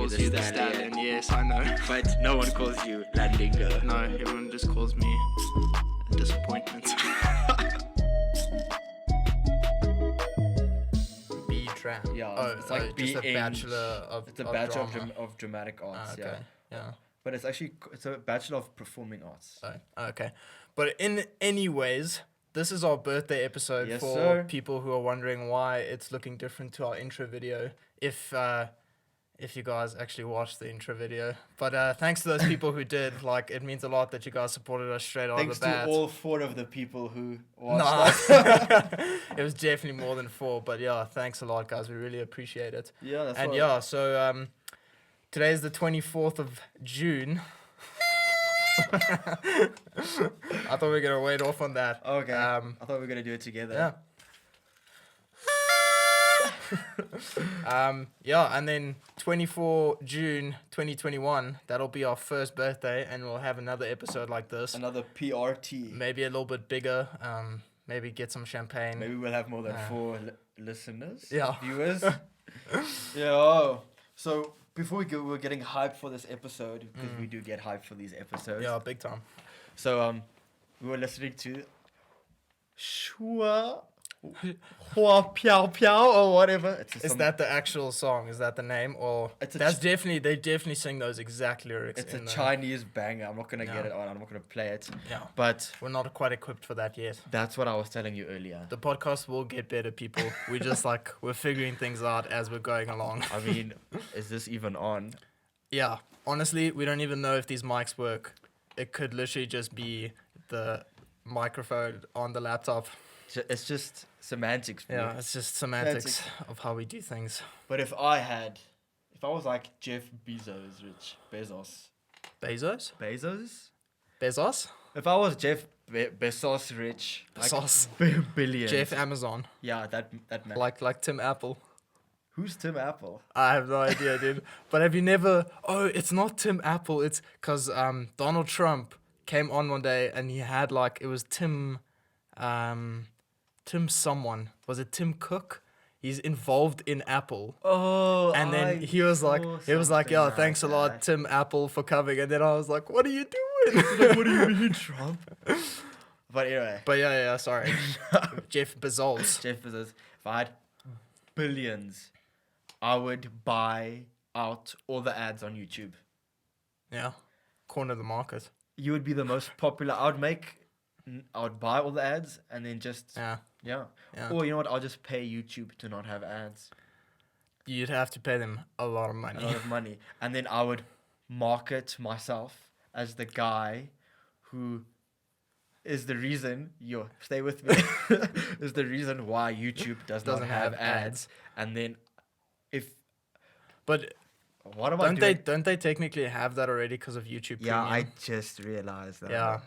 calls you the stallion. Yes, I know. But no one calls you Landingo. No, everyone just calls me a disappointment. B-tram. Yeah, it's like just a B-Eng. bachelor of It's a of bachelor drama. of dramatic arts. Okay. Yeah. But it's actually it's a bachelor of performing arts. Okay. But in anyways, this is our birthday episode Yes, for sir. people who are wondering why it's looking different to our intro video. If you guys actually watched the intro video. But thanks to those people who did. Like, it means a lot that you guys supported us straight out Thanks of the bat. to all 4 of the people who watched Nah. us. It was definitely more than 4. But yeah, thanks a lot, guys. We really appreciate it. Yeah, that's And what- yeah, so today's the 24th of June. I thought we were going to wait off on that. Okay. I thought we were gonna do it together. Yeah. Yeah, and then 24 June 2021, that'll be our first birthday, and we'll have another episode like this. Another PRT. Maybe a little bit bigger. Maybe get some champagne. Maybe we'll have more than 4 listeners. Yeah. Viewers. Yeah. Oh. So before we go, we're getting hyped for this episode because we do get hyped for these episodes. Yeah, big time. So we were listening to Hua Piao Piao or whatever. Is that the actual song? Is that the name? Or It's a they definitely sing those exact lyrics. It's a in the- Chinese banger. I'm not gonna Yeah. get it on. I'm not gonna play it. Yeah. But We're not quite equipped for that yet. that's what I was telling you earlier. The podcast will get better, people. We just we're figuring things out as we're going along. I mean, is this even on? Yeah, honestly, we don't even know if these mics work. It could literally just be the microphone on the laptop. It's just semantics. Bro. Yeah, it's just semantics of how we do things. But if I was like Jeff Bezos. Bezos? If I was Jeff Bezos rich, Bezos. like billions. Jeff Amazon. Yeah, that man. Like Tim Apple. Who's Tim Apple? I have no idea, dude. But have you never... Oh, it's not Tim Apple. It's because Donald Trump came on one day and he had it was Tim someone. Was it Tim Cook? He's involved in Apple. Oh, And then he was like, yeah, thanks a lot, Tim Apple, for coming. And then I was like, what are you doing? What do you mean, Trump? But anyway, But yeah, sorry. Jeff Bezos. Jeff Bezos. If I had billions, I would buy out all the ads on YouTube. Yeah. Corner the market. You would be the most popular. I would buy all the ads and then just Yeah. yeah. Yeah. Or you know what? I'll just pay YouTube to not have ads. You'd have to pay them a lot of A money. lot of money, and then I would market myself as the guy who is the reason stay with me is the reason why YouTube doesn't have ads. And then But what am I doing? don't they technically have that already because of YouTube Yeah, I Premium? just realized that. Yeah.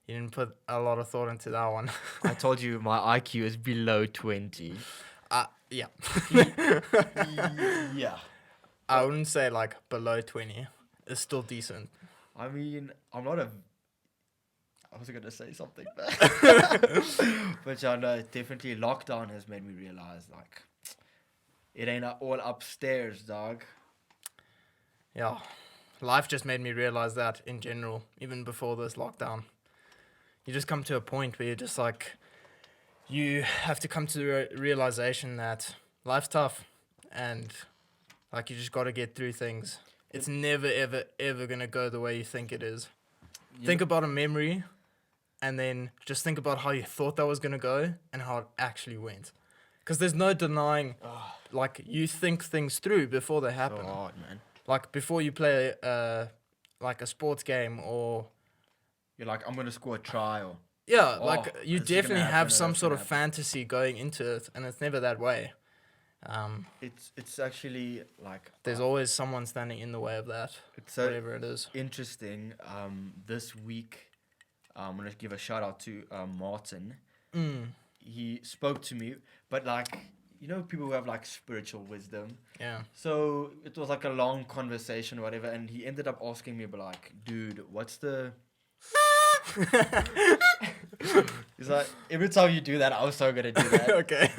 You didn't put a lot of thought into that one. I told you my IQ is below 20. Yeah. Yeah. I wouldn't say below 20. It's still decent. I mean, I was going to say something. But yeah, no, definitely lockdown has made me realize, it ain't all upstairs, dog. Yeah. Life just made me realize that in general, even before this lockdown. You just come to a point where you're just you have to come to the realization that life's tough and you just got to get through things. It's never, ever, ever going to go the way you think it is. Think about a memory and then just think about how you thought that was going to go and how it actually went. Because there's no denying, you think things through before they happen. So hard, man. Before you play a sports game or... You're like, I'm going to score a try or... Yeah, this is you gonna definitely happen have and some that's sort gonna of happen. fantasy going into it, and it's never that way. It's actually There's always someone standing in the way of that, it's so whatever it is. interesting. This week, I'm going to give a shout out to Martin. He spoke to me, but people who have spiritual wisdom. Yeah. So it was a long conversation or whatever, and he ended up asking me, dude, what's the He's like, every time you do that, I was so gonna do that. Okay.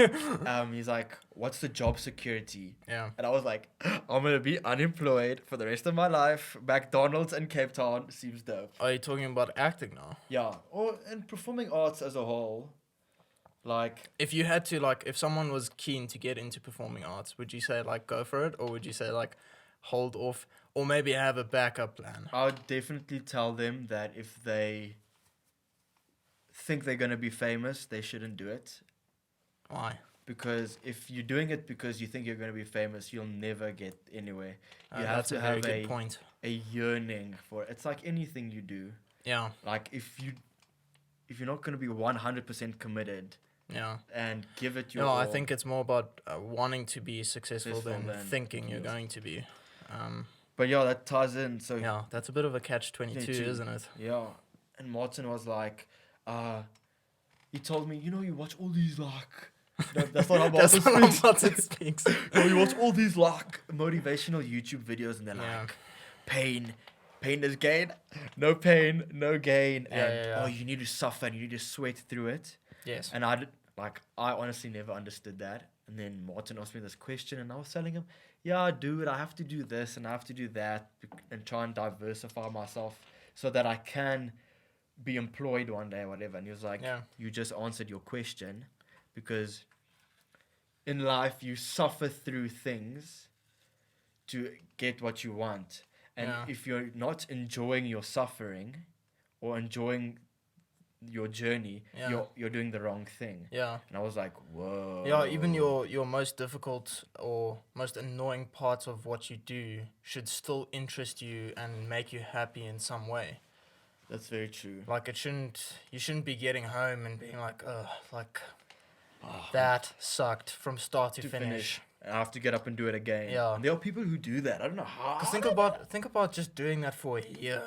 He's like, what's the job security? Yeah. And I was like, I'm gonna be unemployed for the rest of my life. McDonald's in Cape Town seems dope. Are you talking about acting now? Yeah, or and performing arts as a whole. Like, If you had to, like, if someone was keen to get into performing arts, would you say, like, go for it? Or would you say, like, hold off? Or maybe have a backup plan? I would definitely tell them that if they think they're gonna be famous, they shouldn't do it. Why? Because if you're doing it because you think you're gonna be famous, you'll never get anywhere. You have That's to a very have good point. a yearning for it. It's like anything you do. Yeah. Like if you're not gonna be 100% committed Yeah. and give it your No, all. I think it's more about wanting to be successful than Successful than- thinking you're yes. going to be. But yeah, that ties in. So Yeah, that's a bit of a catch-22, 22. isn't it? yeah, and Martin was like, he told me, you watch all these like. No, that's not how That's Martin not speaks. how Martin speaks. You watch all these like motivational YouTube videos, and they're Yeah. like, pain is gain, no pain, no gain, Yeah, and yeah, yeah. oh, you need to suffer and you need to sweat through it. Yes. And I honestly never understood that. And then Martin asked me this question, and I was telling him, yeah, dude, I have to do this and I have to do that and try and diversify myself so that I can be employed one day or whatever. And he was like, Yeah. you just answered your question, because in life you suffer through things to get what you want. And Yeah. if you're not enjoying your suffering or enjoying your journey, Yeah. you're doing the wrong thing. Yeah. And I was like, whoa. Yeah, even your most difficult or most annoying parts of what you do should still interest you and make you happy in some way. That's very true. Like you shouldn't be getting home and being like, that sucked from start to finish. I have to get up and do it again. Yeah. And there are people who do that. I don't know how. Cause think about just doing that for a year.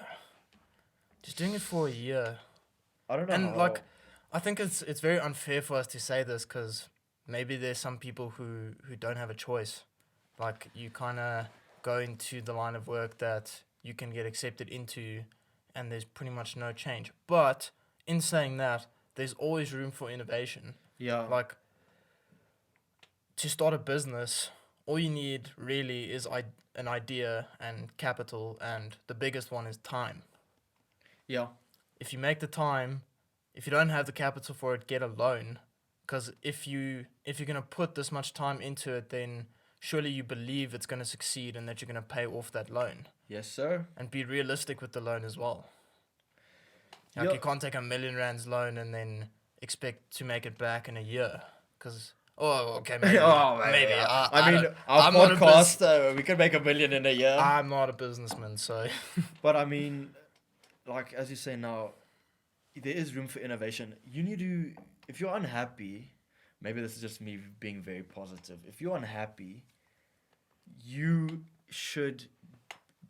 Just doing it for a year. I don't know And how. like, I think it's very unfair for us to say this because maybe there's some people who don't have a choice. Like you kind of go into the line of work that you can get accepted into, and there's pretty much no change. But in saying that, there's always room for innovation. Yeah. Like to start a business, all you need really is an idea and capital, and the biggest one is time. Yeah. If you make the time, if you don't have the capital for it, get a loan. Because if you're gonna put this much time into it, then surely you believe it's gonna succeed and that you're gonna pay off that loan. Yes, sir. And be realistic with the loan as well. Like Yeah. you can't take R1 million loan and then expect to make it back in a year. Because okay, maybe. Maybe. I mean, don't- our I'm not a podcast, we can make $1 million in a year. I'm not a businessman, so But I mean, like as you say now, there is room for innovation. You need to, if you're unhappy, maybe this is just me being very positive. If you're unhappy, you should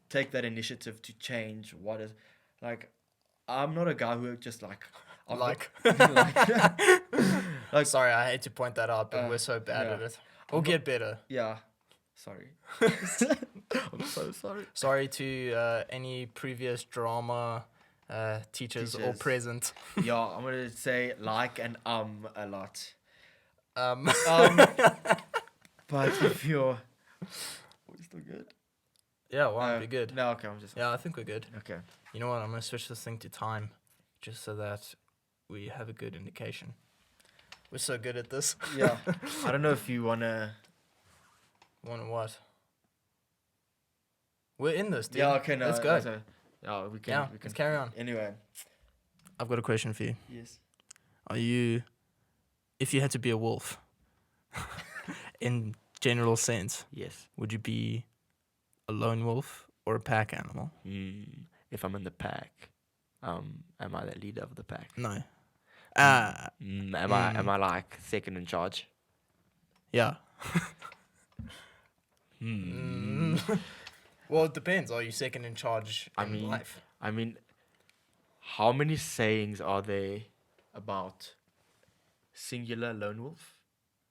take that initiative to change what is, like, I'm not a guy who just like, I'm like. like, Sorry, I hate to point that out, but Uh, we're so bad yeah. at it. We'll get better. yeah, sorry. I'm so sorry. Sorry to any previous drama teachers or Teachers. present. Yeah, I'm gonna say like and a lot. Um, But if you're, we still good? yeah, well, we're good. No, okay, I'm just. Yeah, I think we're good. Okay. You know what? I'm gonna switch this thing to time, just so that we have a good indication. We're so good at this. Yeah. I don't know if you wanna. Wanna what? We're in this, dude. Yeah. Okay. No. Let's go. Yeah, we can. Yeah, we can let's carry on. Anyway. I've got a question for you. Yes. Are you, if you had to be a wolf, in general sense, Yes. would you be a lone wolf or a pack animal? If I'm in the pack, am I the leader of the pack? No. Am I like second in charge? Yeah. Hmm. Well, it depends. Are you second in charge I in mean, life? How many sayings are there about singular lone wolf?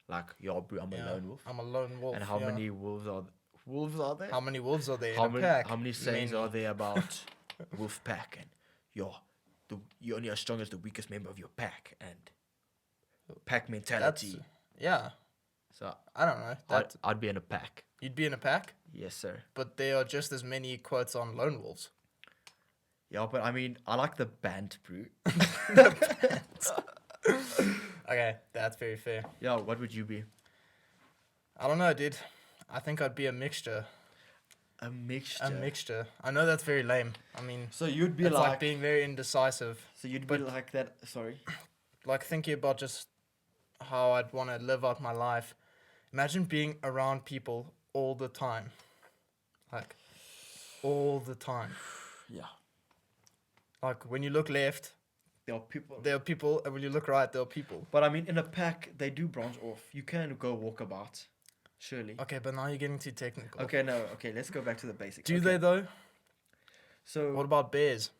Like, yo, bro, I'm a lone wolf. I'm a lone wolf. And how yeah. many wolves are there? How many wolves are there How in a many pack? how many sayings Many. are there about Wolfpack and yo, you're only as strong as the weakest member of your pack, and pack mentality. That's yeah. So I don't know. I'd be in a pack. You'd be in a pack, Yes, sir. but there are just as many quotes on lone wolves. Yeah, but I mean, I like the band brew. Okay, that's very fair. Yeah, what would you be? I don't know, dude. I think I'd be a mixture. A mixture. A mixture. I know that's very lame. I mean, So you'd be it's like like being very indecisive. So you'd be like that. Sorry. Like thinking about just how I'd want to live out my life. Imagine being around people all the time. Like, all the time. Yeah. Like, when you look left, There are people. there are people, and when you look right, there are people. But I mean, in a pack, they do branch off. You can go walkabout, surely. Okay, but now you're getting too technical. Okay, no. Okay, let's go back to the basics. Do Okay. they, though? So What about bears?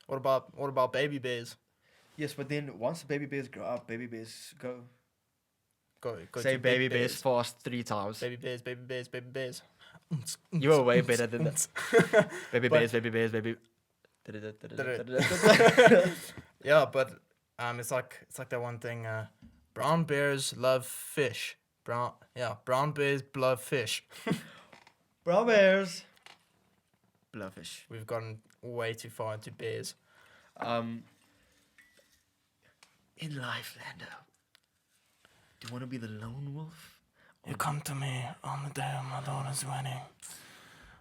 What about baby bears? yes, but then once baby bears grow up, baby bears go. Go Say to big baby bears fast 3 times. Baby bears, baby bears, baby bears. You were way better than that. Baby But- bears, baby bears, baby. Yeah, but it's like that one thing. Brown bears love fish. Brown bears love fish. Brown bears. Blowfish. We've gotten way too far into bears. In life, Landau, do you want to be the lone wolf? You come to me on the day of my daughter's wedding,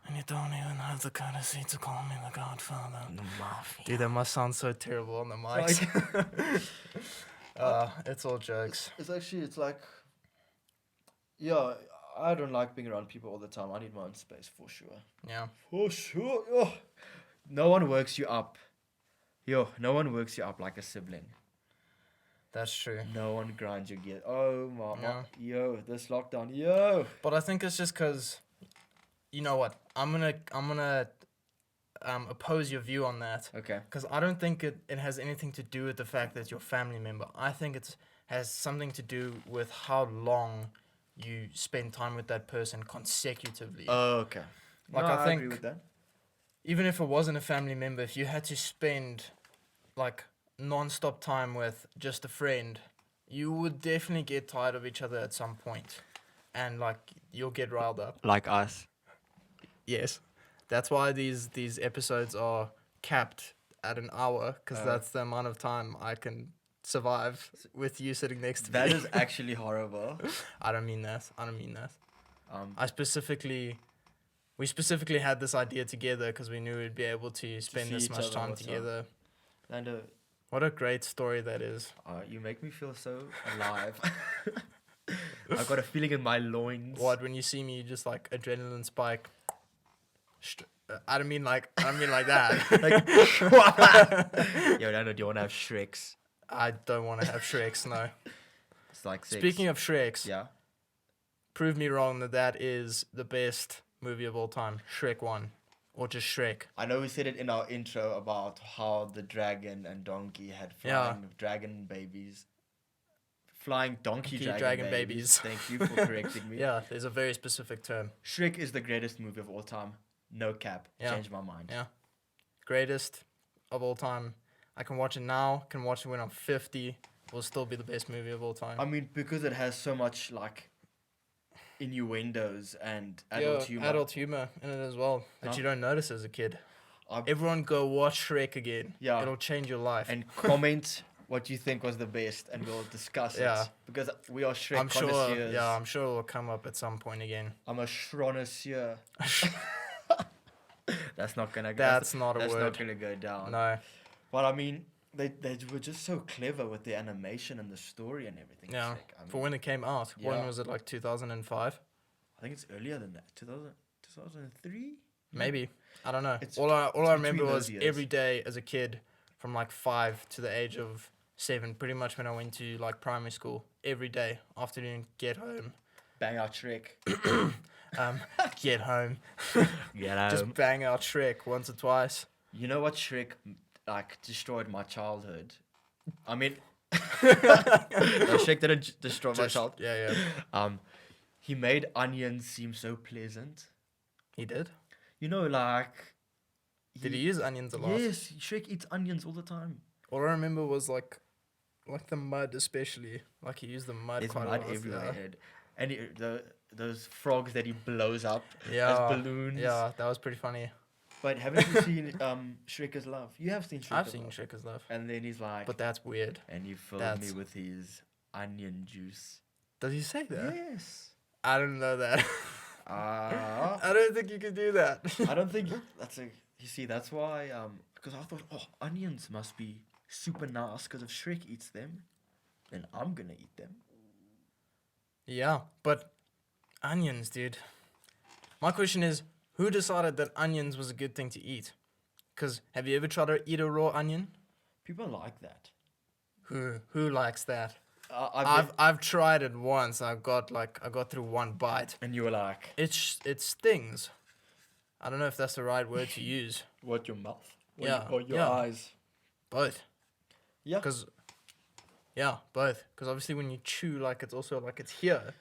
and you don't even have the courtesy to call me the Godfather. The mafia. Dude, that must sound so terrible on the mics. It's all jokes. It's actually, it's like, yeah, I don't like being around people all the time. I need my own space for sure. Yeah. For sure. Oh. No one works you up. No one works you up like a sibling. That's true. No one grinds your gears. Oh my, Yeah. yo, this lockdown, yo. But I think it's just because, you know what? I'm gonna oppose your view on that. Okay. Because I don't think it has anything to do with the fact that you're a family member. I think it has something to do with how long you spend time with that person consecutively. Okay. Like, No, I think- agree with that. Even if it wasn't a family member, if you had to spend like non-stop time with just a friend, you would definitely get tired of each other at some point, and like you'll get riled up. Like us. Yes, that's why these episodes are capped at an hour, because that's the amount of time I can survive with you sitting next to That me. is actually horrible. I don't mean that. We specifically had this idea together because we knew we'd be able to spend see this each much other time all the time. together. And What a great story that is. you make me feel so alive. I've got a feeling in my loins. What, when you see me, you just like adrenaline spike. I don't mean like that. Yo, Nando, do you want to have Shreks? I don't want to have Shreks. No. It's like 6. Speaking of Shreks, Yeah. prove me wrong that is the best movie of all time. Shrek 1, or just Shrek. I know we said it in our intro about how the dragon and donkey had flying dragon babies. Flying donkey dragon babies. Thank you for correcting me. Yeah, there's a very specific term. Shrek is the greatest movie of all time. No cap. Yeah. Changed my mind. Yeah. Greatest of all time. I can watch it now, can watch it when I'm 50. Will still be the best movie of all time. I mean, because it has so much like innuendos and adult humor. Adult humor in it as well that No. you don't notice as a kid. I'm- Everyone go watch Shrek again. Yeah. It'll change your life. And comment what you think was the best, and we'll discuss Yeah. it. Because we are Shrek I'm sure, connoisseurs. I'm sure it will come up at some point again. I'm a Shronossier. That's not gonna go. That's not a That's word. not gonna go down. No. But I mean, they were just so clever with the animation and the story and everything. Yeah. Shrek. I mean, For when it came out. When Yeah. was it, like 2005? I think it's earlier than that. 2003? Maybe. I don't know. It's- All I it's remember between was those years. every day as a kid from like 5 to the age of 7, pretty much when I went to like primary school. Every day, afternoon, get home. Bang out Shrek. Get home. Yeah. Just bang out Shrek once or twice. You know what Shrek like destroyed my childhood? I mean, no, Shrek didn't destroy my childhood. Yeah. He made onions seem so pleasant. He did? You know, like Did he use onions a lot? Yes, Shrek eats onions all the time. All I remember was like the mud, especially. Like he used the mud There's quite mud a lot. everywhere. And those frogs that he blows up Yeah, as balloons. yeah, that was pretty funny. But haven't you seen Shrek's Love? You have seen Shrek's I've Love. seen Shrek's Love, And then he's like, but that's weird. and he filled me with his onion juice. Does he say that? Yes. I don't know that. Ah. I don't think you could do that. I don't think that's a. You see, that's why. Because I thought, oh, onions must be super nice. Because if Shrek eats them, then I'm gonna eat them. Yeah, but onions, dude. My question is, who decided that onions was a good thing to eat? Because have you ever tried to eat a raw onion? People like that. Who likes that? I've I've tried it once. I got through one bite. and you were like, It stings. I don't know if that's the right word to use. what, your mouth? Yeah, Or your yeah. eyes? Both. Yeah. Both. Because obviously when you chew, like it's also like it's here,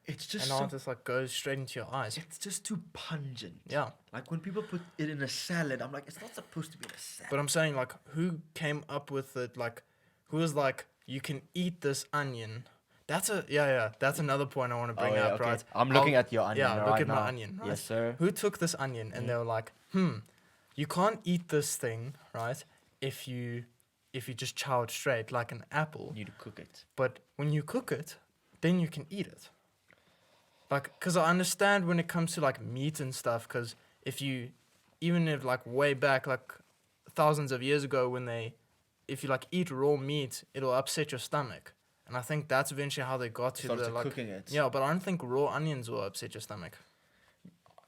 It's just and now it just like goes straight into your eyes. it's just too pungent. Yeah. Like when people put it in a salad, I'm like, it's not supposed to be in a salad. But I'm saying, like, who came up with it? Like, who was like, you can eat this onion? That's another point I want to bring up, okay. right? I'm looking at your onion. Yeah, look right at now. my onion. Right? Yes, sir. Who took this onion and they were like, you can't eat this thing, right? If you just chow it straight like an apple. You need to cook it. But when you cook it, then you can eat it. Like, because I understand when it comes to like meat and stuff, because even if like way back, like thousands of years ago, if you like eat raw meat, it'll upset your stomach. And I think that's eventually how they got to Started the like cooking it. Yeah, but I don't think raw onions will upset your stomach.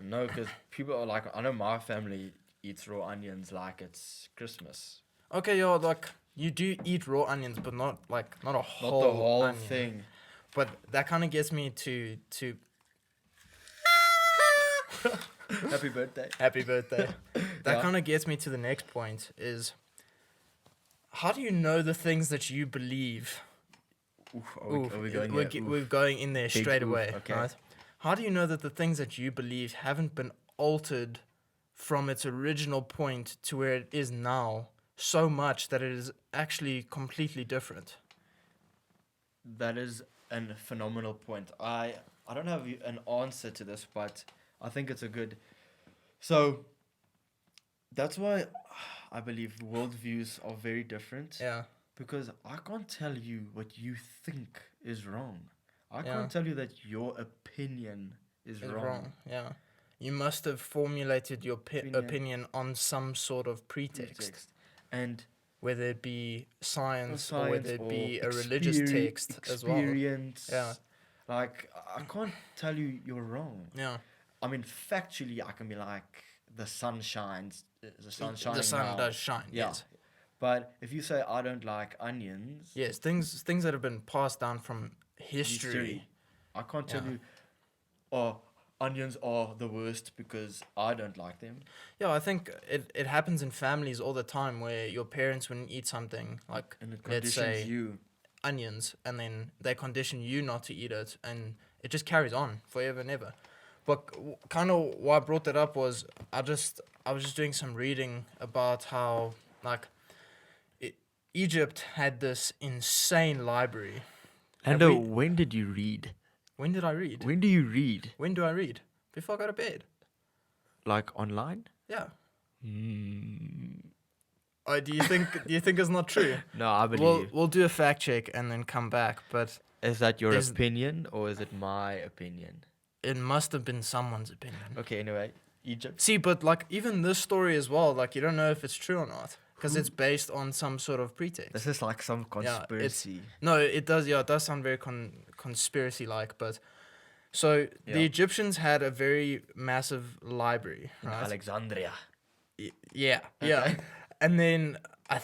No, because people are like, I know my family eats raw onions like it's Christmas. Okay, yo, like you do eat raw onions, but not a whole Not the whole onion. thing. But that kind of gets me to Happy birthday. happy birthday. That Yeah. kind of gets me to the next point is, how do you know the things that you believe? Oof, are we going we're, there? we're going in there Big straight oof, away, okay. right? How do you know that the things that you believe haven't been altered from its original point to where it is now so much that it is actually completely different? That is a phenomenal point. I don't have an answer to this, but I think it's a good. So that's why I believe worldviews are very different. Yeah. Because I can't tell you what you think is wrong. I Yeah. can't tell you that your opinion is It's wrong. wrong. Yeah. You must have formulated your Opinion. opinion on some sort of pretext. And Whether it be science or science whether it or be a religious text as well. experience. Yeah. Like, I can't tell you you're wrong. Yeah. I mean, factually, I can be like, the sun shines. The sun shining The sun now. does shine. Yeah. Yes. But if you say, I don't like onions. Yes. Things that have been passed down from history. I can't tell Yeah. you, oh, onions are the worst because I don't like them. Yeah, I think it happens in families all the time where your parents wouldn't eat something like, And it let's conditions say, you. onions, and then they condition you not to eat it, and it just carries on forever and ever. But kind of why I brought that up was I was just doing some reading about how like Egypt had this insane library. Landau, we- when did you read? When did I read? When do you read? When do I read? Before I go to bed. Like online? Yeah. Mm. Oh, do you think it's not true? No, I believe you. We'll do a fact check and then come back, but Is that your there's- opinion or is it my opinion? it must have been someone's opinion. Okay, anyway, Egypt. See, but like even this story as well, like you don't know if it's true or not because it's based on some sort of pretext. This is like some Yeah, it's- conspiracy. No, it does. Yeah, it does sound very conspiracy-like. But so the Yeah. Egyptians had a very massive library, In right? Alexandria. Yeah. Okay. And then I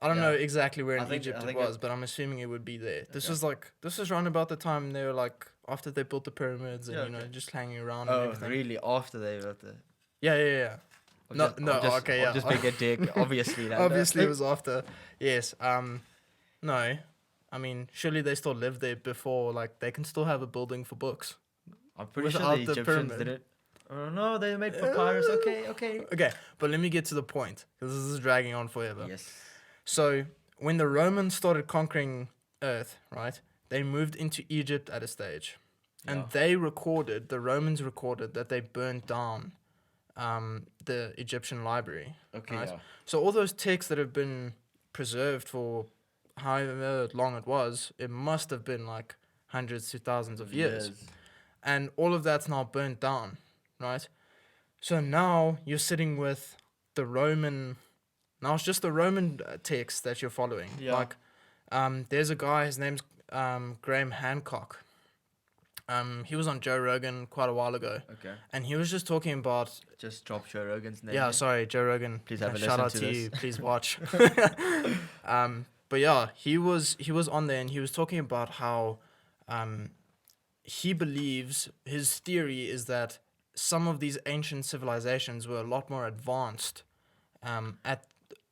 don't know Yeah. exactly where I in think- Egypt I it think was, but I'm assuming it would be there. This Okay. was around about the time they were like after they built the pyramids and Yeah, you know okay. just hanging around and Oh, everything. really? After they wrote the. Yeah. No, okay, yeah. I'm just being a dick. Obviously, that. Obviously, it was after. Yes. No. I mean, surely they still lived there before. Like, they can still have a building for books. I'm pretty sure without the the Egyptians pyramid. did it. Oh no, they made papyrus. Okay. Okay, but let me get to the point because this is dragging on forever. Yes. So when the Romans started conquering Earth, right, they moved into Egypt at a stage, and the Romans recorded that they burned down the Egyptian library. Okay. Right? Yeah. So all those texts that have been preserved for however long it was, it must have been like hundreds to thousands of years. And all of that's now burnt down, right? So now you're sitting with the Roman. Now it's just the Roman text that you're following. Yeah. Like, there's a guy. His name's Graham Hancock. He was on Joe Rogan quite a while ago, Okay. and he was just talking about. Just drop Joe Rogan's name. Yeah, there. sorry, Joe Rogan. Please have a shout listen out to to this. you. Please watch. But yeah, he was on there, and he was talking about how he believes his theory is that some of these ancient civilizations were a lot more advanced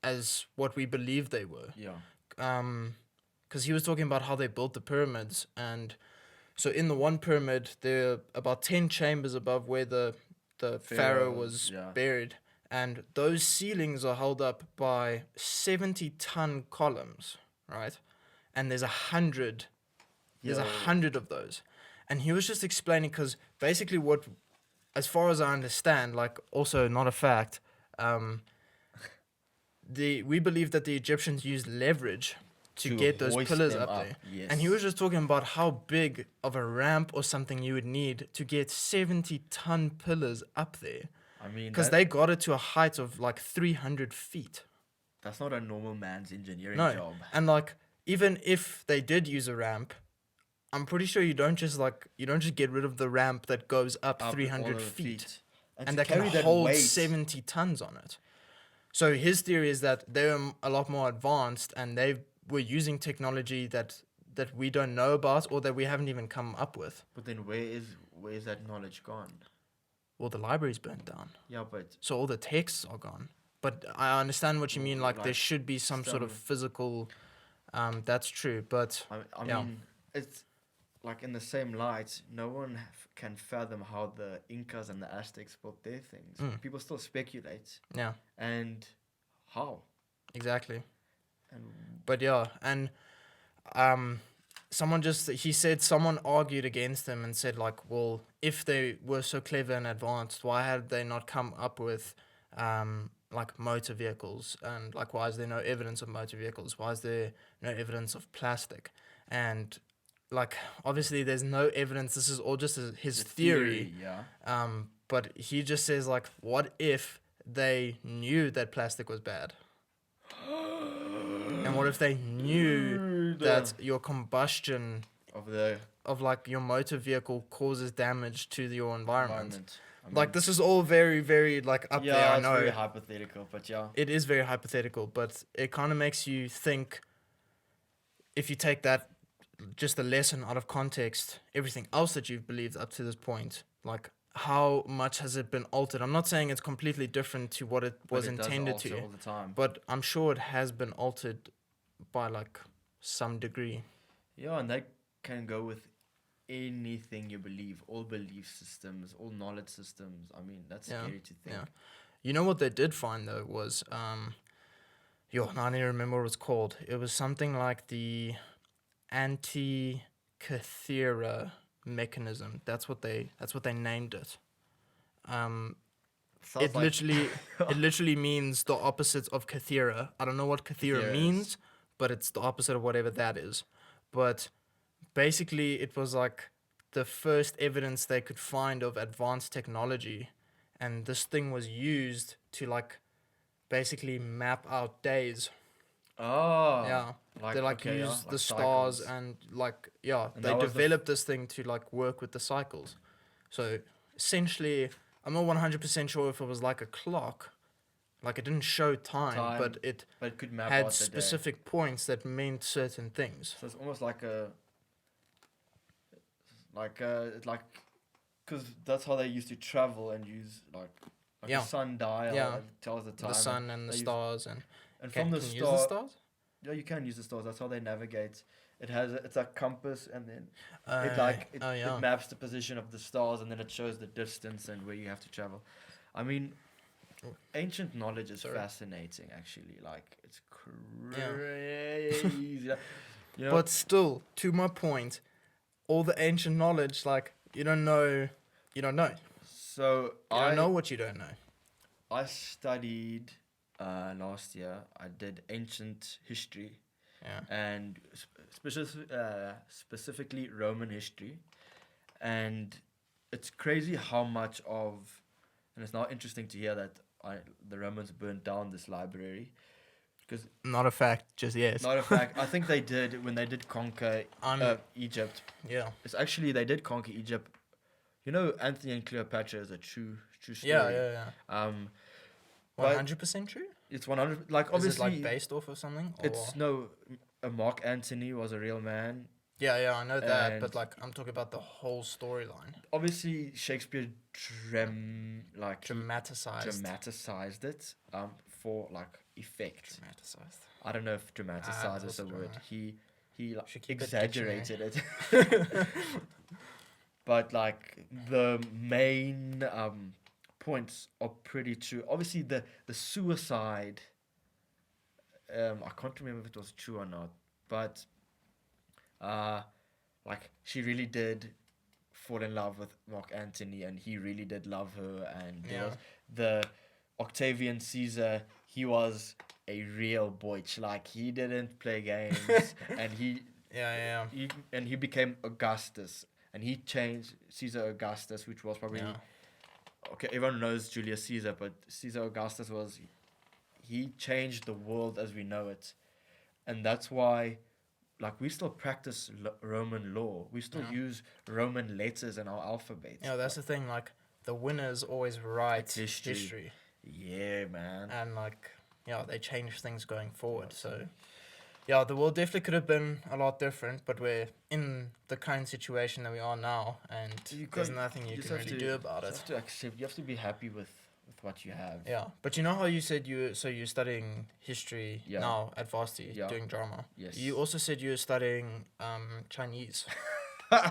as what we believe they were. Yeah. Because he was talking about how they built the pyramids, and so in the one pyramid there are about 10 chambers above where the pharaoh was buried, and those ceilings are held up by 70-ton columns, right? And there's 100 of those. And he was just explaining, because basically what, as far as I understand, like also not a fact, we believe that the Egyptians used leverage to get those hoist pillars them up there. Yes. And he was just talking about how big of a ramp or something you would need to get 70-ton pillars up there. I mean, Because they got it to a height of like 300 feet. that's not a normal man's engineering No. job. And like, even if they did use a ramp, I'm pretty sure you don't just get rid of the ramp that goes up 300 feet. And that can hold 70 tons on it. So his theory is that they're a lot more advanced, and they were using technology that we don't know about, or that we haven't even come up with. But then where is that knowledge gone? Well, the library's burnt down. Yeah, but So all the texts are gone. But I understand what you mean, like there like should be some sort of physical, that's true, but I yeah. mean, it's like in the same light, no one can fathom how the Incas and the Aztecs built their things. People still speculate. Yeah, And how? exactly. And But yeah, and someone argued against him and said, like, well, if they were so clever and advanced, why had they not come up with like motor vehicles? And like, why is there no evidence of motor vehicles? Why is there no evidence of plastic? And like, obviously there's no evidence. This is all just his theory. Yeah. But he just says, like, what if they knew that plastic was bad? And what if they knew that your combustion of like your motor vehicle causes damage to your environment? I mean, like, this is all very, very like up there. I know. Yeah, it's very hypothetical, but yeah. It is very hypothetical, but it kind of makes you think, if you take that, just the lesson out of context, everything else that you've believed up to this point, like, how much has it been altered? I'm not saying it's completely different to what it was intended to, all the time. but I'm sure it has been altered by like some degree. Yeah, and that can go with anything you believe, all belief systems, all knowledge systems. I mean, that's scary to think. Yeah. You know what they did find though was now I need to remember what it was called. It was something like the Antikythera mechanism. That's what they named it. It literally means the opposite of Kythera. I don't know what Kythera means, but it's the opposite of whatever that is. But basically it was like the first evidence they could find of advanced technology, and this thing was used to like basically map out days. Oh. Yeah. They use the stars and And they developed this thing to like work with the cycles. So essentially, I'm not 100% sure if it was like a clock, like it didn't show time. But it could map had out the specific points that meant certain things. So it's almost like because that's how they used to travel and use like a sundial that tells the time. The sun and the stars and from the use the stars? Yeah, you can use the stars. That's how they navigate. it's a compass, and then Oh yeah. it maps the position of the stars, and then it shows the distance and where you have to travel. I mean, ancient knowledge is Sorry. fascinating, actually. Like, it's Yeah. crazy. You know, But still, to my point, all the ancient knowledge, like you don't know. so You don't know what you don't know. I studied last year. I did ancient history Yeah. and specifically Roman history, and it's crazy how much of, and it's now interesting to hear that the Romans burnt down this library, because Not a fact, just yes. not a fact. I think they did when they did conquer Egypt. Yeah. It's actually they did conquer Egypt. You know, Anthony and Cleopatra is a true story. Yeah. Um, but 100% true. it's 100. Like, Is it obviously, like based off of something? Or? it's no. Mark Antony was a real man. Yeah, I know that, And- but like I'm talking about the whole storyline. Obviously, Shakespeare Dramaticized. dramatized it for like effect. Dramatized. I don't know if dramatize is what's the word. drama? He like, Should keep it exaggerated it. But like the main points are pretty true. Obviously, the suicide. I can't remember if it was true or not, but like she really did fall in love with Mark Antony, and he really did love her. And there Yeah. was the Octavian Caesar. He was a real boych. Like, he didn't play games, and Yeah. he became Augustus, and he changed Caesar Augustus, which was probably Yeah. okay. Everyone knows Julius Caesar, but Caesar Augustus he changed the world as we know it, and that's why, like, we still practice Roman law. We still Yeah. use Roman letters in our alphabet. Yeah, that's the thing. Like the winners always write It's history. Yeah, man. and like they change things going forward. So yeah, the world definitely could have been a lot different, but we're in the current situation that we are now, and there's nothing you just can have really to- do about You it. have to accept. You have to be happy with what you have. Yeah, but you know how you said you're studying history Yeah. now at varsity, Yeah. doing drama. Yes. You also said you were studying Chinese,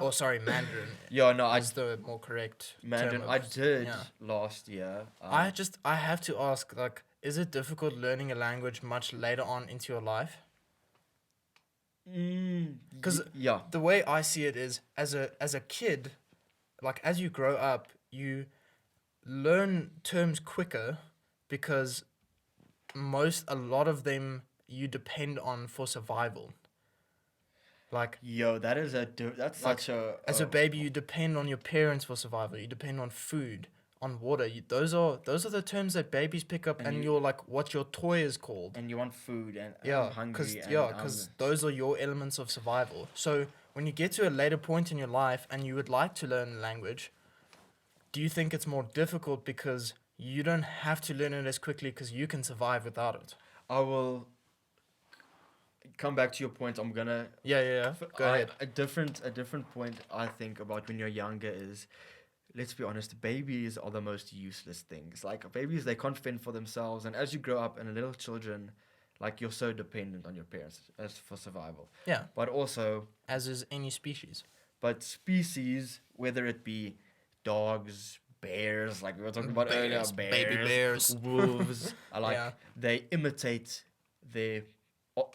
or sorry, Mandarin. Yeah, no, Is the more correct Mandarin. term I of- did yeah. last year. I have to ask, like, is it difficult learning a language much later on into your life? 'Cause yeah, The way I see it is, as a kid, like as you grow up, you learn terms quicker because a lot of them you depend on for survival. Like yo, that is that's Like, such a as a baby, you depend on your parents for survival. You depend on food, on water. Those are the terms that babies pick up, And and you- you're like, what your toy is called. and you want food, and Yeah, I'm hungry. because those are your elements of survival. So when you get to a later point in your life and you would like to learn a language, do you think it's more difficult because you don't have to learn it as quickly because you can survive without it? I will come back to your point. I'm gonna Yeah. Go ahead. a different point I think about when you're younger is, let's be honest, babies are the most useless things. Like, babies, they can't fend for themselves, and as you grow up and little children, like, you're so dependent on your parents as for survival. Yeah, But also, as is any species. but species, whether it be dogs, bears, like we were talking about earlier, Bears, baby bears. wolves, are like, Yeah. they imitate their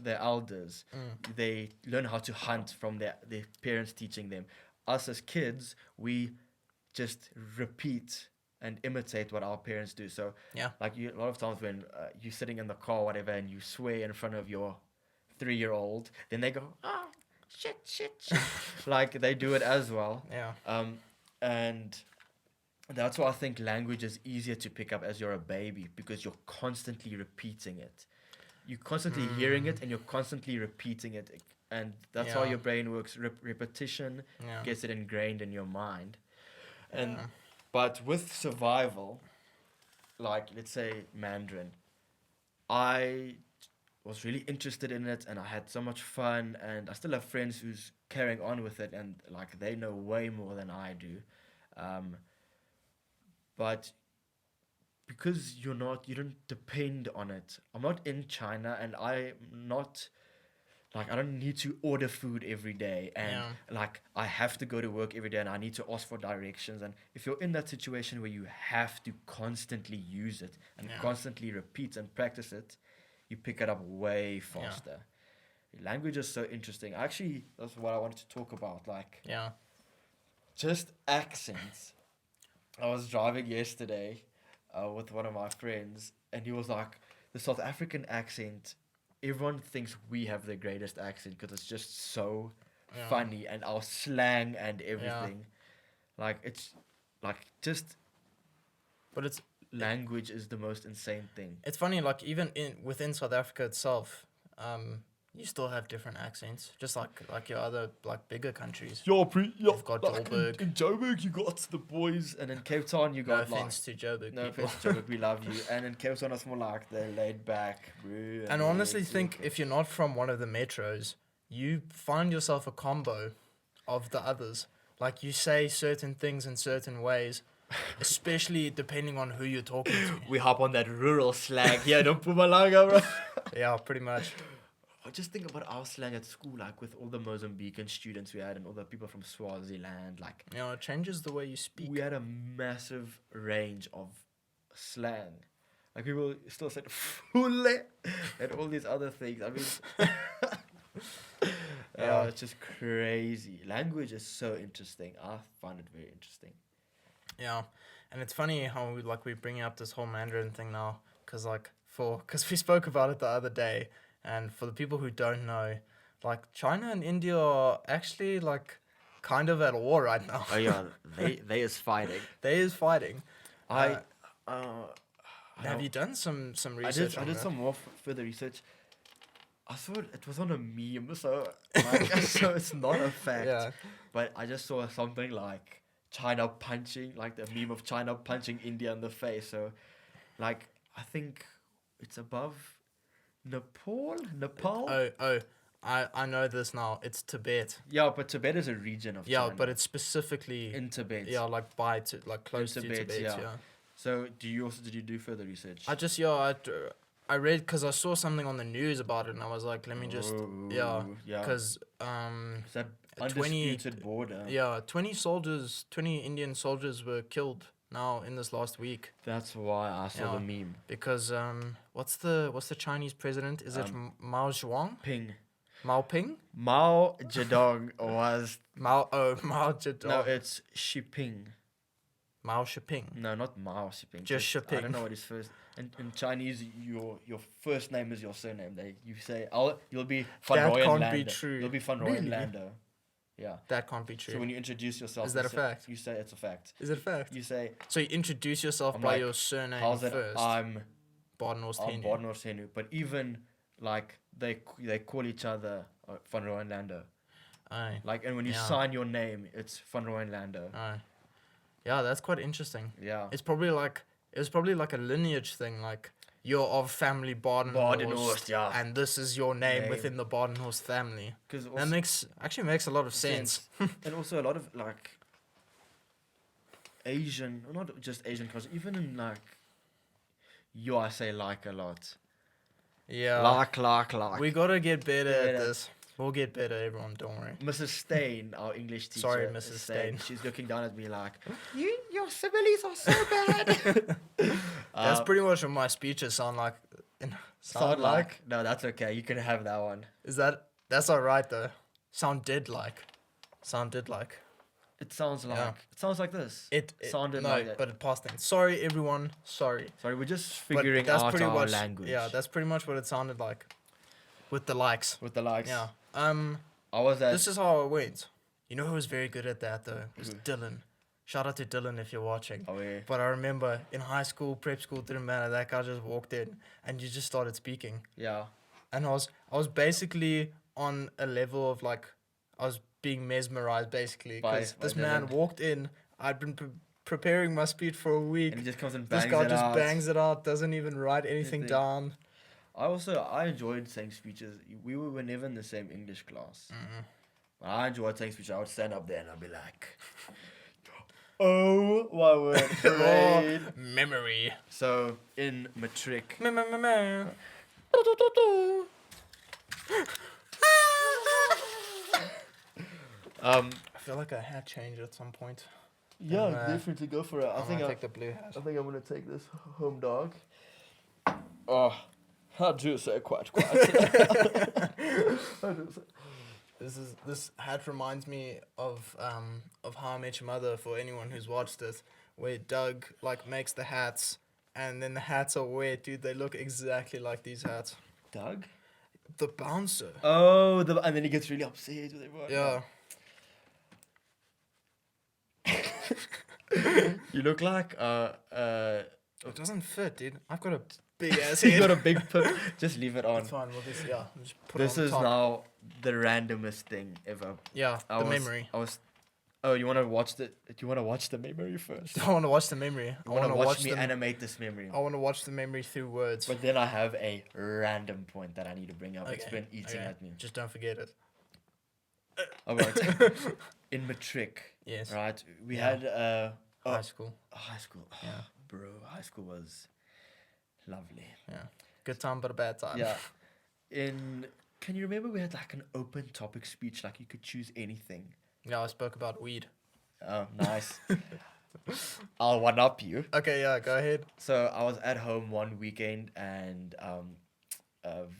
elders. Mm. They learn how to hunt from their parents teaching them. Us as kids, we just repeat and imitate what our parents do. So Yeah. like, a lot of times when you're sitting in the car or whatever, and you swear in front of your 3-year-old, then they go, oh, shit. Like, they do it as well. Yeah. And that's why I think language is easier to pick up as you're a baby, because you're constantly repeating it. You're constantly hearing it, and you're constantly repeating it. And that's how Yeah. your brain works. Repetition Yeah. gets it ingrained in your mind. And Yeah. but with survival, like, let's say Mandarin, I was really interested in it, and I had so much fun, and I still have friends who's carrying on with it, and like, they know way more than I do. But because you don't depend on it. I'm not in China, and I'm not Like, I don't need to order food every day, and Yeah. like I have to go to work every day, and I need to ask for directions. And if you're in that situation where you have to constantly use it and Yeah. constantly repeat and practice it, you pick it up way faster. Language is so interesting. Actually, that's what I wanted to talk about. Like, Yeah. just accents. I was driving yesterday with one of my friends, and he was like, the South African accent, everyone thinks we have the greatest accent because it's just so Yeah. funny, and our slang and everything. Like, it's like just But language is the most insane thing. it's funny, like even within South Africa itself, you still have different accents, just like your other like bigger countries. You've got Joburg. In Joburg, you got the boys, and in Cape Town, you No got offense to Joburg no people. offense, Joburg, we love you. And in Cape Town, it's more like they're laid back, bro. And honestly, think if you're not from one of the metros, you find yourself a combo of the others. Like you say certain things in certain ways, especially depending on who you're talking to. we hop on that rural slang. Yeah, don't put my Mpumalanga, bro. Yeah, pretty much. I just think about our slang at school, like with all the Mozambican students we had and all the people from Swaziland. Like, You know, it changes the way you speak. we had a massive range of slang. Like, people still said "fule" and all these other things. I mean, Yeah. it's just crazy. Language is so interesting. I find it very interesting. Yeah, and it's funny how we bring up this whole Mandarin thing now, because we spoke about it the other day, and for the people who don't know, like China and India are actually like kind of at war right now. Oh yeah, they is fighting. They is fighting. I Have you done some I research? did on that? some more further research. I thought it was on a meme, so like, so it's not a fact. Yeah. But I just saw something like China punching, like the meme of China punching India in the face. So, like, I think it's above Nepal. I know this now. It's Tibet. Yeah, but Tibet is a region of Yeah, China. but it's specifically in Tibet. yeah, like close to Tibet, Tibet. yeah. Yeah. So, did you do further research? I read because I saw something on the news about it, and I was like, let me just yeah. because It's that 20 undisputed border. yeah, 20 Indian soldiers were killed now in this last week That's why I saw the meme. because what's the Chinese president? Is it Mao Zedong? Ping. Mao Ping? Mao Zedong was Mao Zedong. no, it's Xiping. Mao Zedong. No, not Mao Xiping. Just I Xiping. don't know what his first. In Chinese, your first name is your surname. You say you'll be Van That Rooyen can't Lando. be true. You'll be Van Really? Rooyen Lando. Yeah. That can't be true. So when you introduce yourself, Is that you a fact? You say it's a fact. Is it a fact? You say So you introduce yourself I'm by like, your surname how's it? first. I'm Badenhorst Henu. Badenhorst Henu. But even like they call each other Van Rooyen Lando. Aye. Like, and when you Yeah. sign your name, it's Van Rooyen Lando. Aye. Yeah, that's quite interesting. Yeah. It was probably like a lineage thing, like you're of family Badenhorst, Badenhorst, yeah. and this is your name Name. within the Badenhorst family. Because That makes a lot of sense. And also a lot of like Asian, or not just Asian culture, even in like I say like a lot. Yeah, Like. we gotta get better at Yeah. this. We'll get better, everyone. Don't worry. Mrs. Stain, our English teacher. Sorry, Mrs. Stain. She's looking down at me like, your similes are so bad. That's pretty much what my speeches sound like. Sound like? No, that's okay. You can have that one. That's all right though. Sounded like. It sounds like. Yeah. It sounds like this. It sounded no, like that. but it passed in. Sorry, everyone. Sorry. Sorry, we're just But figuring that's out pretty our much, language. Yeah, that's pretty much what it sounded like. With the likes. with the likes. Yeah. I was at. This is how it went. You know who was very good at that though? It was Who? Dylan. Shout out to Dylan if you're watching. Oh yeah. But I remember in high school, prep school, didn't matter. That guy just walked in and you just started speaking. Yeah. And I was basically on a level of like, I was being mesmerized basically By because this man Dylan. walked in. I'd been preparing my speech for a week. And he just comes and This bangs guy it just out. bangs it out, doesn't even write anything Anything. down. I enjoyed saying speeches. We were never in the same English class. But I enjoyed saying speeches. I would stand up there and I'd be like, oh my word, parade. Memory. So in matric, Um, I feel like I had changed at some point. yeah, Uh, definitely go for it. I I'm think gonna take the blue hat. I think I'm gonna take this home dog. Oh, how do you say quiet? How do you say? This hat reminds me of How I Met Your Mother, for anyone who's watched it, where Doug like makes the hats and then the hats are wet, dude. They look exactly like these hats. Doug? The bouncer. Oh, and then he gets really upset with everyone. Yeah. You look like It doesn't fit, dude. I've got a big ass you head. got a big pip. Just leave it on. It's fine. We'll just just put This it on is top. now the randomest thing ever. Yeah, the memory. Oh, you want to watch the? Do you want to watch the memory first? I want to watch the memory. You want to watch me animate this memory? I want to watch the memory through words. But then I have a random point that I need to bring up. It's been eating at me. Just don't forget it. All right. In matric, Yes. right? We had High school. high school. Yeah. Bro, high school was lovely. Yeah. Good time, but a bad time. Yeah. Can you remember we had like an open topic speech, like you could choose anything? Yeah, I spoke about weed. Oh, nice. I'll one up you. Okay, yeah, go ahead. So I was at home one weekend, and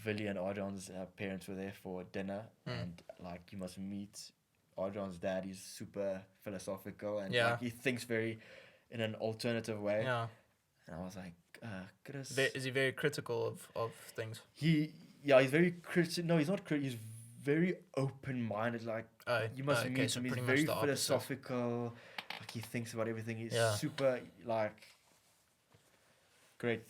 Villy and Adrian's parents were there for dinner, and like you must meet Adrian's dad. He's super philosophical, and like, he thinks very in an alternative way. Yeah. And I was like, Chris. Is he very critical of things? He's very critical. No, he's not critical. He's very open-minded. Like you must meet him. He's very philosophical. Like he thinks about everything. He's super like great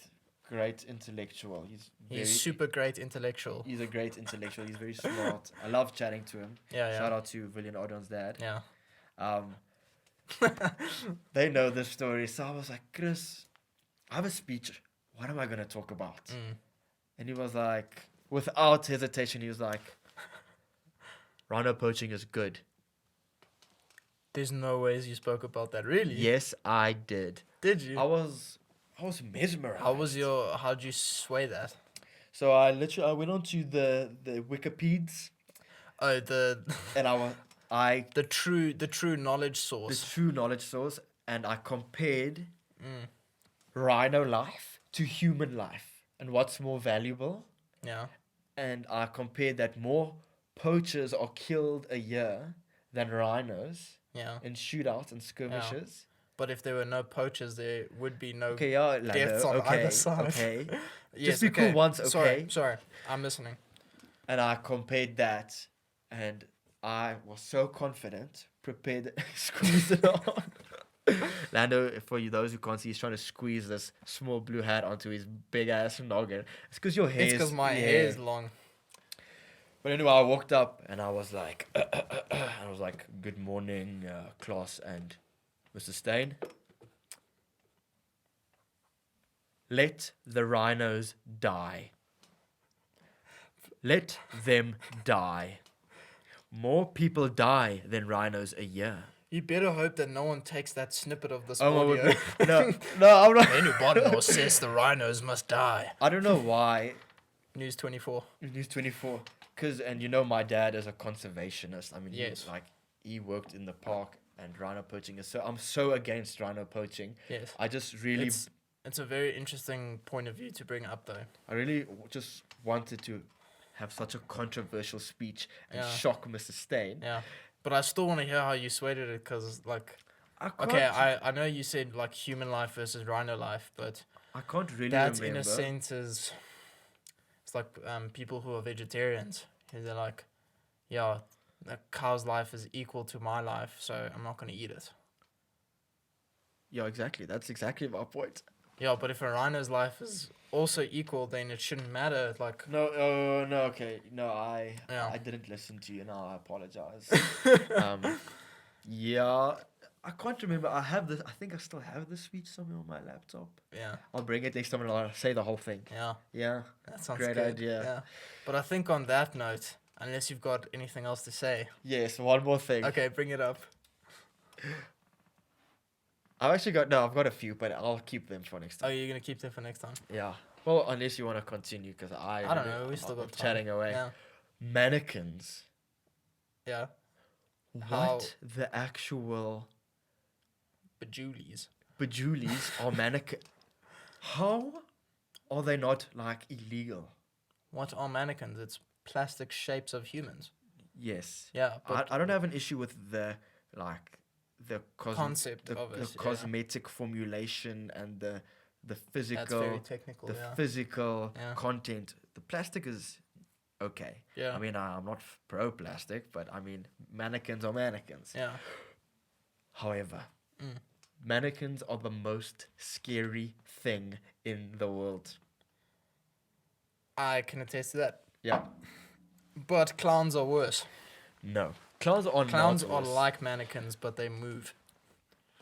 intellectual. He's super great intellectual. He's a great intellectual. He's very smart. I love chatting to him. Yeah. Shout out to Villy and Adrian's dad. Yeah. They know the story. So I was like, Chris, I have a speech. What am I gonna talk about? And he was like, without hesitation, he was like, rhino poaching is good. There's no ways you spoke about that, really? Yes, I did. Did you? I was mesmerized. How'd you sway that? So I went on to the Wikipedias. Oh, And the true knowledge source. The true knowledge source, and I compared rhino life to human life, and what's more valuable. Yeah. And I compared that more poachers are killed a year than rhinos. Yeah. In shootouts and skirmishes. But if there were no poachers, there would be no Landau, deaths on either side. Okay. Yes, Just be cool once, okay? Sorry, I'm listening. And I compared that, and I was so confident, prepared, squeeze it on. Landau, for those who can't see, he's trying to squeeze this small blue hat onto his big ass noggin. It's because your hair. It's because my hair is long. But anyway, I walked up and I was like, good morning, class and Mr. Stain. Let the rhinos die. Let them die. More people die than rhinos a year. You better hope that no one takes that snippet of this Oh, audio. no, I'm not. Henu Badenhorst says the rhinos must die. I don't know why. News 24. News 24. And my dad is a conservationist. I mean, yes. He worked in the park, and rhino poaching is I'm so against rhino poaching. Yes. I just really... It's a very interesting point of view to bring up, though. I really just wanted to have such a controversial speech and shock Mr. Stain. Yeah. But I still want to hear how you swayed it, because, I know you said, human life versus rhino life, but... I can't really that, remember. in a sense, is... It's like people who are vegetarians. They're like, yeah, a cow's life is equal to my life, so I'm not going to eat it. Yeah, exactly. That's exactly my point. Yeah, but if a rhino's life is also equal, then it shouldn't matter. No, okay. No, I didn't listen to you. Now I apologize. Yeah, I can't remember. I think I still have the speech somewhere on my laptop. Yeah. I'll bring it next time and I'll say the whole thing. Yeah. Yeah. That sounds great good. idea. Yeah. But I think on that note, unless you've got anything else to say. Yes, one more thing. Okay, bring it up. I've got a few, but I'll keep them for next time. Oh, you're going to keep them for next time? Yeah. Well, unless you want to continue, because I don't know. We still got time. Chatting away. Yeah. Mannequins. Yeah. how What the actual bejulies. bejulies are mannequin? How are they not like illegal? What are mannequins? It's plastic shapes of humans. Yes. Yeah, I but don't have an issue with the like the concept the, of the it. Yeah. cosmetic formulation and the That's physical very technical. the Yeah. physical Yeah. content. The plastic is okay. Yeah. I mean, I'm not pro plastic, but I mean, mannequins are mannequins. Yeah. However, Mm. mannequins are the most scary thing in the world. I can attest to that. Yeah. But clowns are worse. No. Clowns are Clowns not are worse. like mannequins, but they move.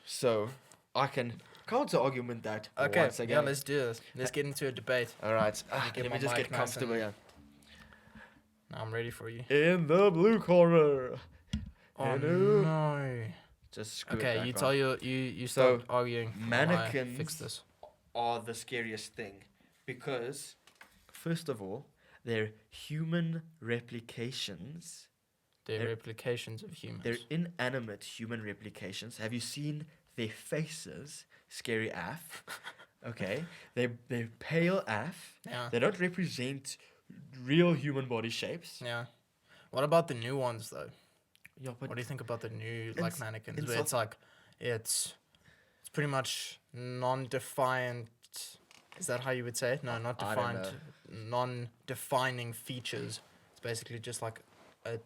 So, I can counter argument that Okay, once again. yeah, let's do this. Let's get into a debate. All right. get Let my me just mic get nice comfortable and- here. Now I'm ready for you. In the blue corner. Oh Henu. no. Just screw Okay, it you back tell round. you So, start arguing. while I mannequins fix this. are the scariest thing because, first of all, they're human replications. They're they're- replications of humans. They're inanimate human replications. Have you seen their faces? Scary AF. Okay. They're pale AF. Yeah. They don't represent real human body shapes. Yeah. What about the new ones though? Yeah, but What do you think about the new in like s- mannequins? in Where it's like it's pretty much non-defined. Is that how you would say it? No, not I don't defined. Non-defining features. It's basically just like a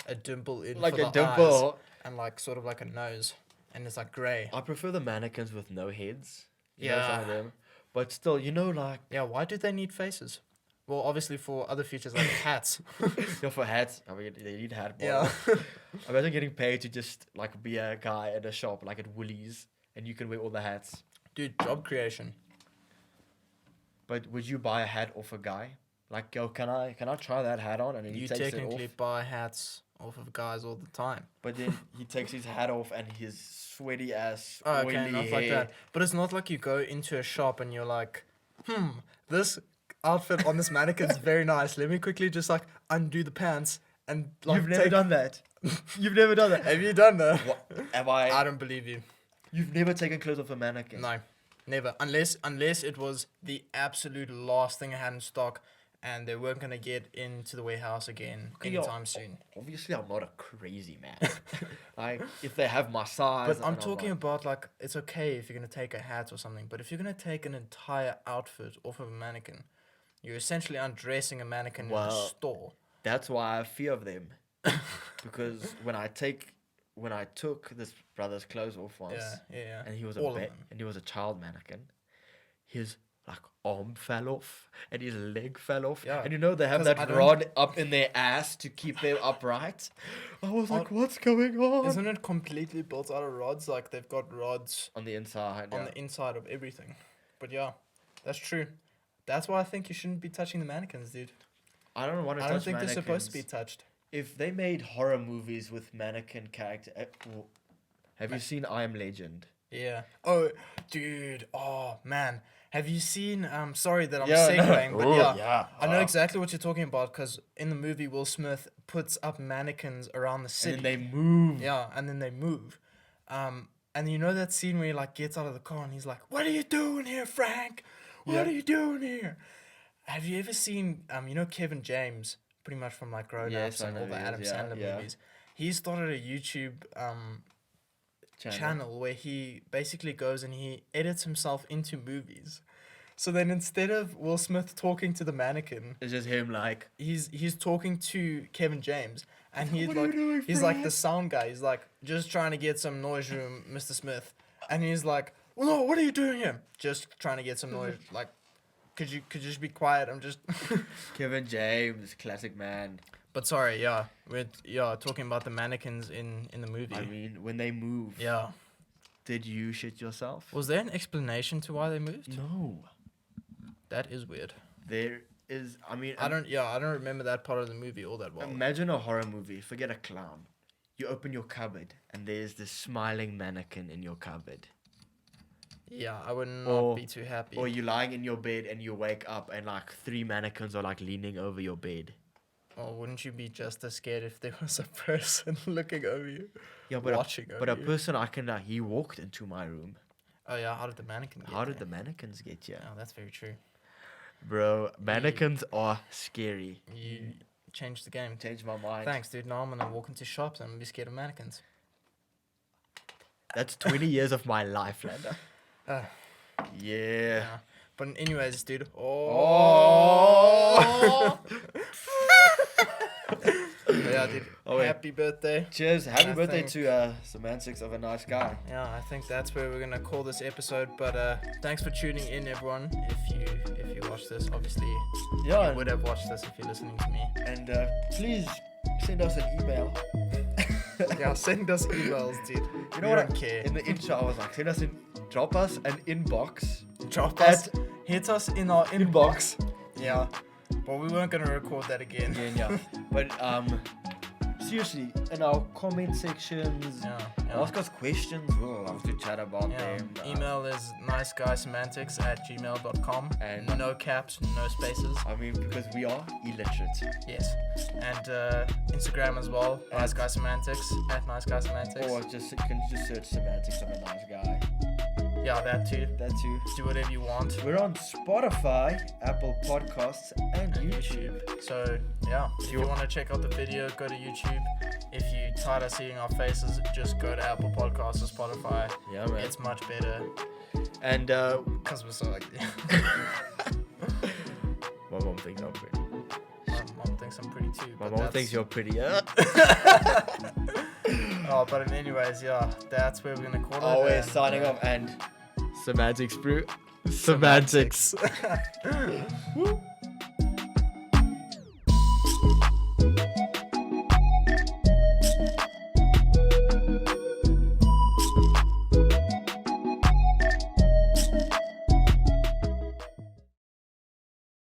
a dimple in like for a the dimple. eyes and like sort of like a nose, and it's like grey. I prefer the mannequins with no heads. You know some of Yeah. them. But still, like Yeah. Why do they need faces? Well, obviously for other features like hats. for hats. I mean, they need hat. Yeah. Imagine getting paid to just like be a guy at a shop like at Woolies, and you can wear all the hats. Dude, job creation. But would you buy a hat off a guy? Like, yo, can I try that hat on? And then he You takes it technically off. buy hats off of guys all the time. But then he takes his hat off and his sweaty ass, Oh, oily okay, not hair. like that. But it's not like you go into a shop and you're like, this outfit on this mannequin's very nice. Let me quickly just like undo the pants and like You've never done that. You've never done that. Have you done that? What? Have I don't believe you. You've never taken clothes off a mannequin. No, never. Unless it was the absolute last thing I had in stock and they weren't gonna get into the warehouse again Okay, yo, anytime soon. Obviously, I'm not a crazy man. Like, if they have my size. But I'm then talking like, about like it's okay if you're gonna take a hat or something, but if you're gonna take an entire outfit off of a mannequin, you're essentially undressing a mannequin in a Well, store. That's why I have fear of them. Because when I took this brother's clothes off once, Yeah. and he was All of them. and he was a child mannequin, his like arm fell off and his leg fell off. Yeah, And they have 'cause I that don't- rod up in their ass to keep them upright. I was like, what's going on? Isn't it completely built out of rods? Like they've got rods On the inside. on the inside of everything. But yeah, that's true. That's why I think you shouldn't be touching the mannequins, dude. I don't want to I touch don't think they're supposed to be mannequins. touched. If they made horror movies with mannequin character, have you seen I Am Legend? Yeah. Oh, dude. Oh, man. Have you seen? Sorry that I'm Yeah, no. segueing, but Ooh, yeah, yeah. I know exactly what you're talking about because in the movie, Will Smith puts up mannequins around the city. And they move. Yeah, and then they move. And you know that scene where he like gets out of the car and he's like, "What are you doing here, Frank? What Yeah. are you doing here?" Have you ever seen Kevin James, pretty much from like Grown Yes, Ups I and know all the who he Adam is, yeah, Sandler yeah. movies? He started a YouTube channel where he basically goes and he edits himself into movies. So then instead of Will Smith talking to the mannequin, It's just him like, he's talking to Kevin James, and he's What are you like doing, he's like Fred? the sound guy. He's like just trying to get some noise room, Mr. Smith, and he's like, "Well, no, what are you doing here? Just trying to get some noise. Like, could you just be quiet? I'm just." Kevin James, classic man. But sorry, we're talking about the mannequins in the movie. I mean, when they move, Yeah. did you shit yourself? Was there an explanation to why they moved? No. That is weird. There is, I mean, I don't remember that part of the movie all that well. imagine a horror movie, forget a clown. You open your cupboard and there's this smiling mannequin in your cupboard. Yeah, I would not Or- be too happy. Or you're lying in your bed and you wake up and like 3 mannequins are like leaning over your bed. Or wouldn't you be just as scared if there was a person looking over you? Yeah, but Watching but a over you. person I can. He walked into my room. Oh yeah, how did the mannequin get How did there? the mannequins get here, Oh, that's very true. bro? Mannequins are scary. You changed the game. Changed my mind. Thanks, dude. Now I'm gonna walk into shops and be scared of mannequins. That's 20 years of my life, Landau. Uh, Yeah. yeah. But anyways, dude. Oh. Yeah, dude. Oh, wait. Happy birthday. Cheers. Happy I birthday think- to Semantics of a nice guy. Yeah, I think that's where we're gonna call this episode. But thanks for tuning in, everyone. If you watch this, obviously Yeah. you would have watched this if you're listening to me. And please send us an email. Yeah, send us emails, dude. You We know what? don't care. In the intro, I was like, drop us an inbox. Drop at us, hit us in our inbox. Yeah, but we weren't gonna record that again. Yeah. But seriously, in our comment sections, Yeah. ask us questions. We'll love to chat about Yeah. them. Email is niceguysemantics@gmail.com. And- no caps, no spaces. I mean, because we are illiterate. Yes. And Instagram as well. Niceguysemantics @niceguysemantics. Or you can just search Semantics of a nice guy. Yeah, that too. That too. Do whatever you want. We're on Spotify, Apple Podcasts, and YouTube. So yeah, if you want to check out the video, go to YouTube. If you tired of seeing our faces, just go to Apple Podcasts or Spotify. Yeah, man. It's much better And because we're so like. my mom thinks I'm pretty. My mom thinks I'm pretty too. My but mom that's- thinks you're pretty. Yeah. Oh, but anyways, yeah, that's where we're gonna call it. Oh, we're and, signing off and Semantics, bro. Semantics. Woo.